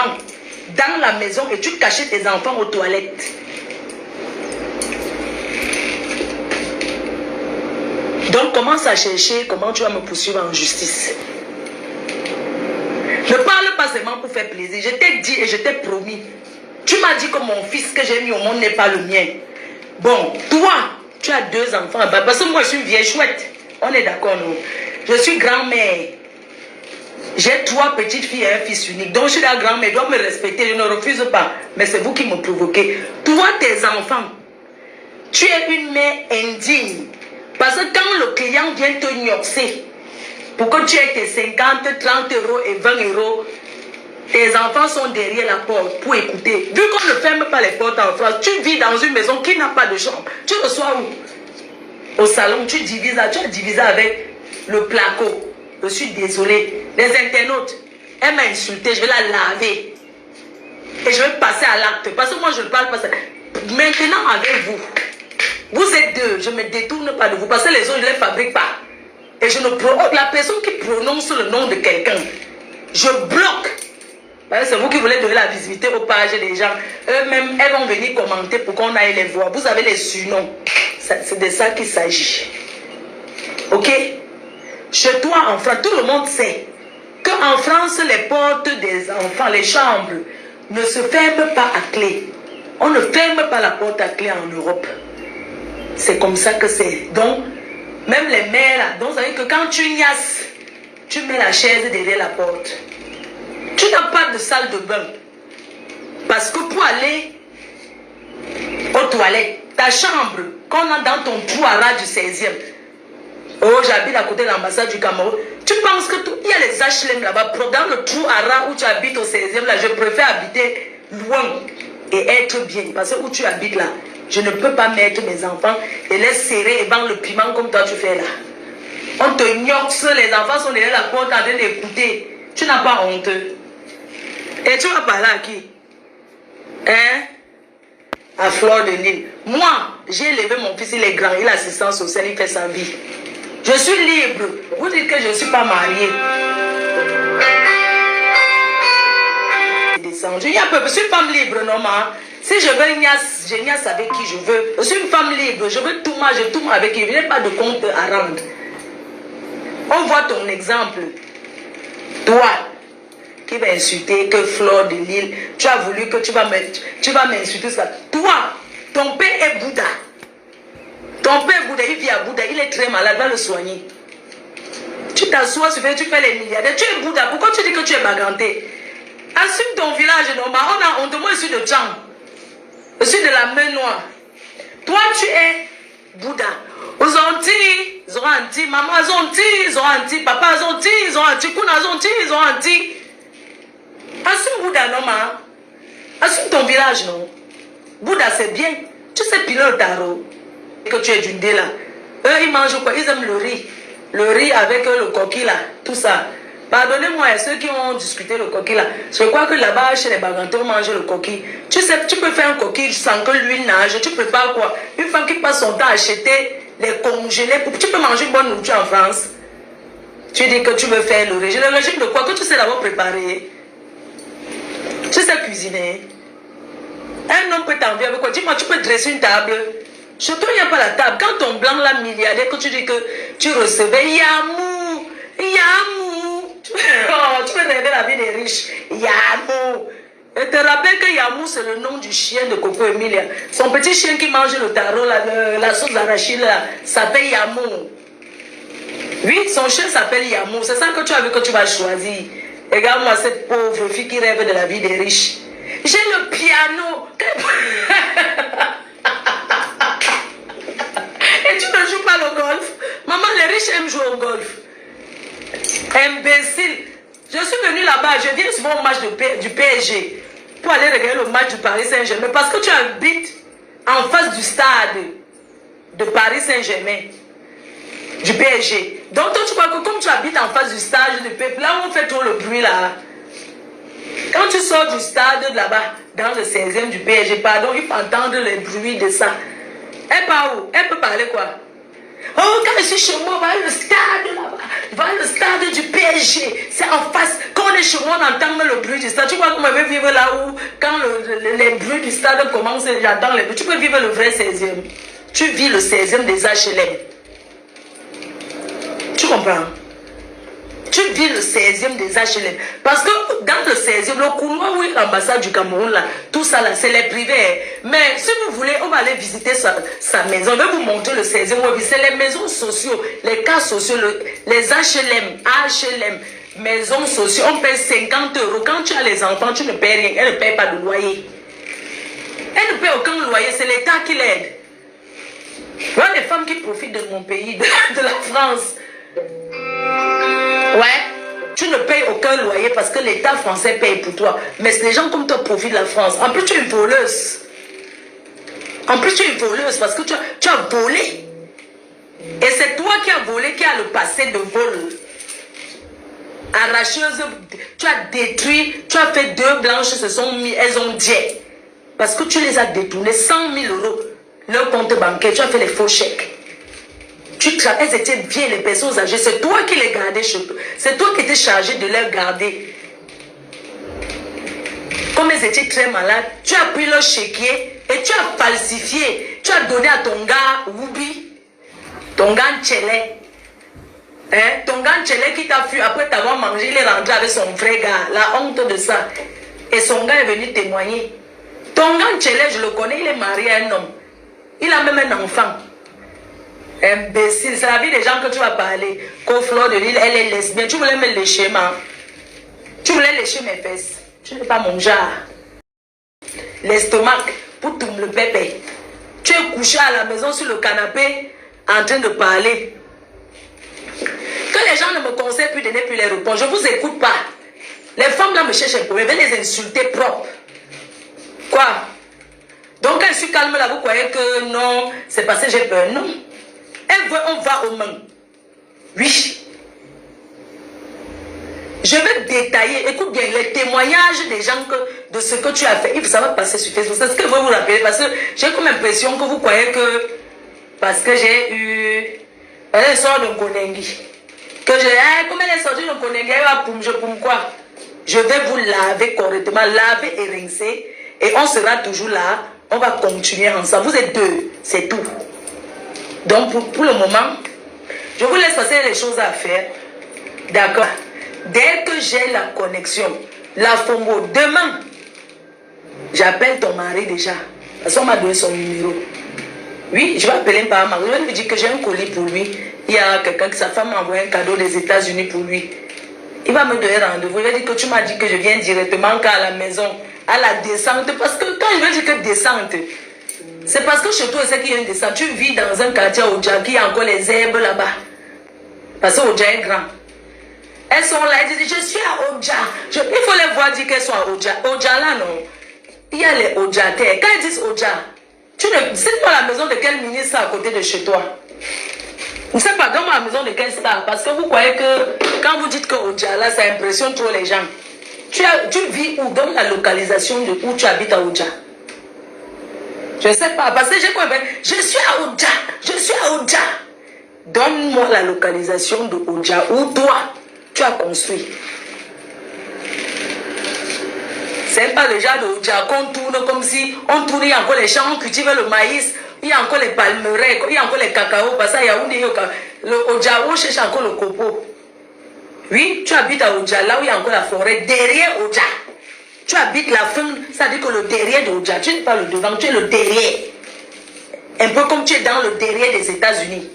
enfants dans la maison et tu cachais tes enfants aux toilettes. Donc commence à chercher comment tu vas me poursuivre en justice. Ne parle pas seulement pour faire plaisir. Je t'ai dit et je t'ai promis. Tu m'as dit que mon fils que j'ai mis au monde n'est pas le mien. Bon, toi, tu as 2 enfants. Parce que moi, je suis une vieille chouette. On est d'accord, non? Je suis grand-mère. J'ai 3 petites filles et un fils unique. Donc, je suis la grand-mère. Je dois me respecter. Je ne refuse pas. Mais c'est vous qui me provoquez. Toi, tes enfants, tu es une mère indigne. Parce que quand le client vient te gnoxer, pour que tu aies tes 50, 30 euros et 20 euros, tes enfants sont derrière la porte pour écouter. Vu qu'on ne ferme pas les portes en France, tu vis dans une maison qui n'a pas de chambre. Tu reçois où? Au salon, tu as divisé avec le placo. Je suis désolée. Les internautes, elle m'a insulté, je vais la laver. Et je vais passer à l'acte. Parce que moi, je ne parle pas ça. Maintenant, avec vous, vous êtes 2, je ne me détourne pas de vous. Parce que les autres, je ne les fabrique pas. Et je ne la personne qui prononce le nom de quelqu'un, je bloque. C'est vous qui voulez donner la visibilité aux pages des gens. Eux-mêmes, elles vont venir commenter pour qu'on aille les voir. Vous avez les surnoms. C'est de ça qu'il s'agit. Ok? Chez toi, en France, tout le monde sait qu'en France, les portes des enfants, les chambres, ne se ferment pas à clé. On ne ferme pas la porte à clé en Europe. C'est comme ça que c'est. Donc, même les mères, là, donc ça veut dire que quand tu niasses, tu mets la chaise derrière la porte. Tu n'as pas de salle de bain. Parce que pour aller aux toilettes, ta chambre, qu'on a dans ton trou à ras du 16e, oh, j'habite à côté de l'ambassade du Cameroun, tu penses que il y a les HLM là-bas, dans le trou à ras où tu habites au 16e, là, je préfère habiter loin et être bien. Parce que où tu habites là, je ne peux pas mettre mes enfants et les serrer et vendre le piment comme toi tu fais là. On te gnoxe, les enfants sont derrière la porte en train d'écouter. Tu n'as pas honte. Et tu vas parler à qui? Hein? À Fleur de Lille. Moi, j'ai élevé mon fils, il est grand, il a assistance sociale, il fait sa vie. Je suis libre. Vous dites que je ne suis pas mariée. Je suis une femme libre, normalement. Si je veux Ignace, je niasse avec qui je veux. Je suis une femme libre. Je veux tout moi, je tout moi avec qui. Je n'ai pas de compte à rendre. On voit ton exemple. Toi, qui va insulter que Fleur de Lille, tu as voulu que tu vas m'insulter ça. Toi, ton père est Bouddha. Ton père est Bouddha, il vit à Bouddha, il est très malade, va le soigner. Tu t'assois, tu fais les milliardaires. Tu es Bouddha, pourquoi tu dis que tu es baganté? Assume ton village, normal. On te moi, je suis de Tchang. Je suis de la main noire. Toi, tu es Bouddha. Aux Antilles, ils ont anti. Maman, ils ont anti. Ils ont anti. Papa, ils ont anti. Ils ont anti. Kuna, ils ont anti. Ils ont anti. Assume Bouddha, non, ma. Assume ton village, non. Bouddha, c'est bien. Tu sais piler le tarot. Que tu es d'une dé, là. Eux, ils mangent quoi? Ils aiment le riz. Le riz avec le coquille, là. Tout ça. Pardonnez-moi à ceux qui ont discuté le coquille là. Je crois que là-bas, chez les Bagantins, on mange le coquille. Tu sais, tu peux faire un coquille sans que l'huile nage. Tu prépares quoi? Une femme qui passe son temps à acheter les congelés. Tu peux manger une bonne nourriture en France. Tu dis que tu veux faire le régime. Le régime de quoi? Que tu sais d'abord préparer. Tu sais cuisiner. Un homme peut t'envier avec quoi? Dis-moi, tu peux dresser une table. Chez toi, il n'y a pas la table. Quand ton blanc, là, milliardaire, que tu dis que tu recevais, Yamou, Yamou. Oh, tu peux rêver la vie des riches. Yamou. Et te rappelle que Yamou, c'est le nom du chien de Coco Emilia. Son petit chien qui mange le tarot, la sauce d'arachide, s'appelle Yamou. Oui, son chien s'appelle Yamou. C'est ça que tu as vu que tu vas choisir. Regarde-moi cette pauvre fille qui rêve de la vie des riches. J'ai le piano. Et tu ne joues pas le golf. Maman, les riches aiment jouer au golf. Imbécile. Je suis venu là-bas, je viens souvent au match du PSG pour aller regarder le match du Paris Saint-Germain. Parce que tu habites en face du stade de Paris Saint-Germain, du PSG. Donc toi, tu crois que comme tu habites en face du stade du PSG, là où on fait tout le bruit là, quand tu sors du stade de là-bas, dans le 16e du PSG, pardon, il faut entendre les bruits de ça. Elle part où? Elle peut parler quoi? Oh, quand je suis chez moi, va le stade là-bas. Va le stade du PSG. C'est en face. Quand on est chez moi, on entend le bruit du stade. Tu vois qu'on veut vivre là où, quand les bruits du stade commencent, j'entends les bruits. Tu peux vivre le vrai 16e. Tu vis le 16e des HLM. Tu comprends? Tu vis le 16e des HLM. Parce que dans le 16e, le couloir où est l'ambassade du Cameroun, là, tout ça, là, c'est les privés. Mais si vous voulez, on va aller visiter sa maison. On va vous montrer le 16e. C'est les maisons sociaux, les cas sociaux, les HLM, maisons sociaux. On paye 50 €. Quand tu as les enfants, tu ne payes rien. Elle ne paye pas de loyer. Elle ne paye aucun loyer. C'est l'État qui l'aide. Voilà les femmes qui profitent de mon pays, de la France. Ouais, tu ne payes aucun loyer parce que l'État français paye pour toi. Mais les gens comme toi profitent de la France. En plus, tu es une voleuse. En plus, tu es une voleuse parce que tu as volé. Et c'est toi qui as volé, qui as le passé de vol. Arracheuse, tu as détruit, tu as fait 2 blanches, se sont mis, elles ont dit. Parce que tu les as détournées 100 000 €. Leur compte bancaire, tu as fait les faux chèques. Elles étaient bien les personnes âgées. C'est toi qui les gardais chez toi. C'est toi qui étais chargé de les garder. Comme elles étaient très malades, tu as pris leur chéquier et tu as falsifié. Tu as donné à ton gars Woubi, ton gars Tchélé. Hein? Ton gars Tchélé qui t'a fui après t'avoir mangé, il est rentré avec son vrai gars. La honte de ça. Et son gars est venu témoigner. Ton gars Tchélé, je le connais, il est marié à un homme. Il a même un enfant. Imbécile, c'est la vie des gens que tu vas parler. Qu'au Fleur de l'île, elle est lesbienne. Tu voulais me lécher, ma. Tu voulais lécher mes fesses. Tu n'es pas mon genre. L'estomac, pour tout le bébé. Tu es couché à la maison sur le canapé en train de parler. Que les gens ne me conseillent plus de donner plus les réponses. Je ne vous écoute pas. Les femmes là me cherchent un problème. Je vais les insulter propres. Quoi? Donc quand je suis calme là, vous croyez que non, c'est parce que j'ai peur. Non. On va aux mains. Oui. Je vais détailler, écoute bien, les témoignages des gens de ce que tu as fait. Ça va passer sur Facebook. C'est ce que je veux vous rappeler. Parce que j'ai comme impression que vous croyez que parce que j'ai eu un sort de Konengi. Que j'ai, comme elle est sortie de Konengi, elle va pour quoi? Je vais vous laver correctement, laver et rincer. Et on sera toujours là. On va continuer ensemble. Vous êtes 2, c'est tout. Donc, pour le moment, je vous laisse passer les choses à faire. D'accord? Dès que j'ai la connexion, la FOMO, demain, j'appelle ton mari déjà. Parce qu'on m'a donné son numéro. Oui, je vais appeler par mari. Je vais lui dire que j'ai un colis pour lui. Il y a quelqu'un que sa femme m'a envoyé un cadeau des États-Unis pour lui. Il va me donner rendez-vous. Il va dire que tu m'as dit que je viens directement qu'à la maison, à la descente. Parce que quand je vais dire que descente, c'est parce que chez toi, c'est qu'il y a une descente. Tu vis dans un quartier au Dja, qui a encore les herbes là-bas. Parce que Oja est grand. Elles sont là, elles disent, je suis à Oja. Il faut les voir dire qu'elles sont à Oja. Oja là, non. Il y a les Oja terre. Quand elles disent Oja, c'est pas la maison de quel ministre à côté de chez toi. Je ne sais pas, dans la maison de quel star. Parce que vous croyez que quand vous dites que Oja là, ça impressionne trop les gens. Tu vis où? Donne la localisation de où tu habites à Oja. Je ne sais pas, parce que j'ai compris. Je suis à Oja. Je suis à Oja. Donne-moi la localisation de Oja où toi, tu as construit. C'est pas le genre de Oja qu'on tourne comme si on tourne, il y a encore les champs, on cultive le maïs, il y a encore les palmeraies, il y a encore les cacao, parce qu'il y a le Oja, on cherche encore le copeau. Oui, tu habites à Oja, là où il y a encore la forêt, derrière Oja. Tu habites la fin, ça dit que le derrière de Oja, tu n'es pas le devant, tu es le derrière. Un peu comme tu es dans le derrière des États-Unis.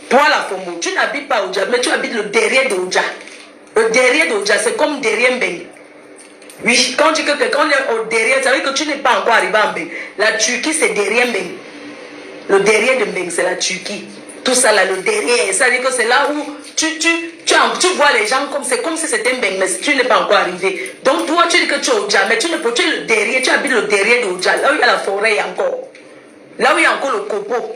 Toi, la Fomo, tu n'habites pas Oja, mais tu habites le derrière de Oja. Le derrière de Oja, c'est comme derrière Mbeng. Oui, quand on dit que quelqu'un est au derrière, ça veut dire que tu n'es pas encore arrivé à Mbeng. La Turquie, c'est derrière Mbeng. Le derrière de Mbeng, c'est la Turquie. Tout ça là, le derrière, ça veut dire que c'est là où tu vois les gens comme si c'était Mbeng, mais tu n'es pas encore arrivé. Donc toi, tu dis que tu es Oja, mais tu es le derrière, tu habites le derrière de Oja, là où il y a la forêt encore. Là où il y a encore le copeau.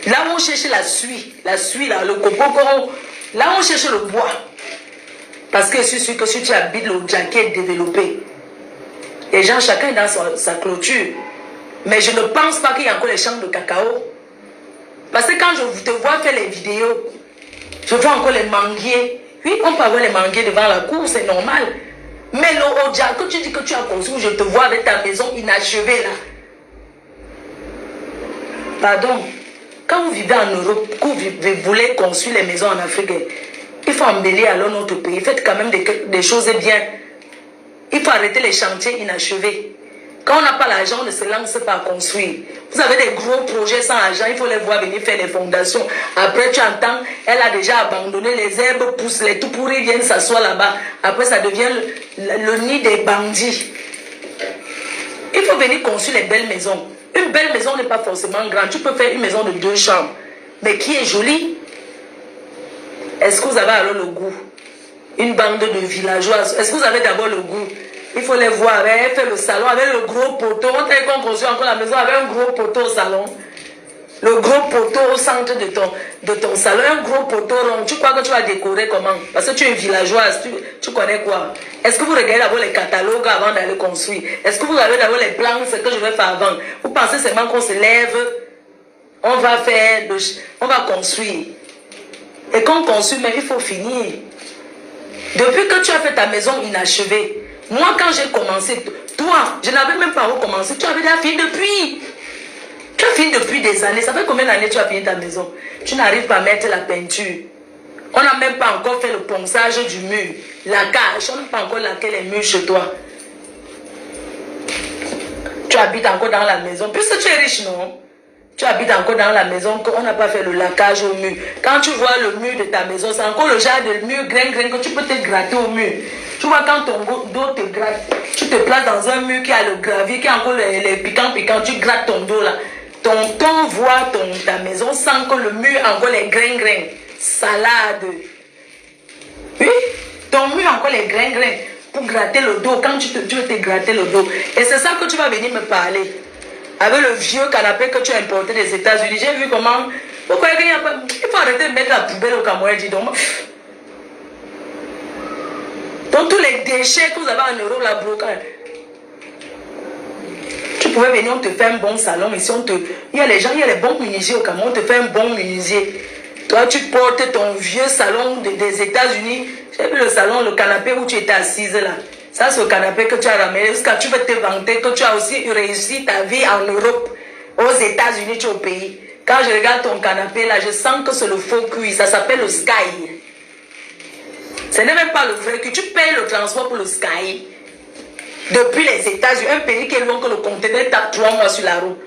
Là où on cherche la suie là, le copeau, là où on cherche le bois. Parce que je suis sûr que si tu habites le Oja qui est développé, les gens, chacun est dans sa clôture. Mais je ne pense pas qu'il y a encore les champs de cacao. Parce que quand je te vois faire les vidéos, je vois encore les manguiers. Oui, on peut avoir les manguiers devant la cour, c'est normal. Mais le Oja, que tu dis que tu as construit, je te vois avec ta maison inachevée là. Pardon. Quand vous vivez en Europe, que vous voulez construire les maisons en Afrique, il faut embellir alors notre pays. Faites quand même des choses bien. Il faut arrêter les chantiers inachevés. Quand on n'a pas l'argent, on ne se lance pas à construire. Vous avez des gros projets sans argent, il faut les voir venir faire les fondations. Après, tu entends, elle a déjà abandonné, les herbes poussent, les tout pourris viennent s'asseoir là-bas. Après, ça devient le nid des bandits. Il faut venir construire les belles maisons. Une belle maison n'est pas forcément grande. Tu peux faire une maison de 2 chambres, mais qui est jolie. Est-ce que vous avez alors le goût? Une bande de villageoises. Est-ce que vous avez d'abord le goût? Il faut les voir. Elle fait le salon avec le gros poteau. On t'a construit encore la maison avec un gros poteau au salon. Le gros poteau au centre de ton salon. Un gros poteau rond. Tu crois que tu vas décorer comment? Parce que tu es villageoise. Tu connais quoi? Est-ce que vous regardez d'abord les catalogues avant d'aller construire? Est-ce que vous avez d'abord les plans, ce que je vais faire avant? Vous pensez seulement qu'on se lève, on va construire. Et quand on construit, mais il faut finir. Depuis que tu as fait ta maison inachevée, moi quand j'ai commencé, toi, je n'avais même pas recommencé, tu avais déjà fini depuis. Tu as fini depuis des années. Ça fait combien d'années tu as fini ta maison? Tu n'arrives pas à mettre la peinture. On n'a même pas encore fait le ponçage du mur. La cage, on n'a pas encore laqué les murs chez toi. Tu habites encore dans la maison. Puisque tu es riche, non? Tu habites encore dans la maison qu'on n'a pas fait le laquage au mur. Quand tu vois le mur de ta maison, c'est encore le genre de mur grain que tu peux te gratter au mur. Tu vois, quand ton dos te gratte, tu te places dans un mur qui a le gravier, qui a encore les piquants, tu grattes ton dos là. Ton voit ta maison sans que le mur a encore les grains. Salade. Oui, ton mur a encore les grains pour gratter le dos quand tu veux te gratter le dos. Et c'est ça que tu vas venir me parler. Avec le vieux canapé que tu as importé des États-Unis, j'ai vu comment. Pourquoi il n'y a pas. Il faut arrêter de mettre la poubelle au Cameroun, dis donc. Donc tous les déchets que vous avez en Europe, la brocante. Tu pouvais venir, on te fait un bon salon. Ici, il y a les gens, il y a les bons menuisiers au Cameroun, on te fait un bon menuisier. Toi, tu portes ton vieux salon des États-Unis. J'ai vu le salon, le canapé où tu étais assise là. Ça, c'est le canapé que tu as ramené. Jusqu'à tu veux te vanter que tu as aussi réussi ta vie en Europe. Aux États-Unis, tu es au pays. Quand je regarde ton canapé là, je sens que c'est le faux cuir. Ça s'appelle le Sky. Ce n'est même pas le vrai cuir. Tu payes le transport pour le Sky. Depuis les États-Unis, un pays qui est loin que le conteneur tape 3 mois sur la route.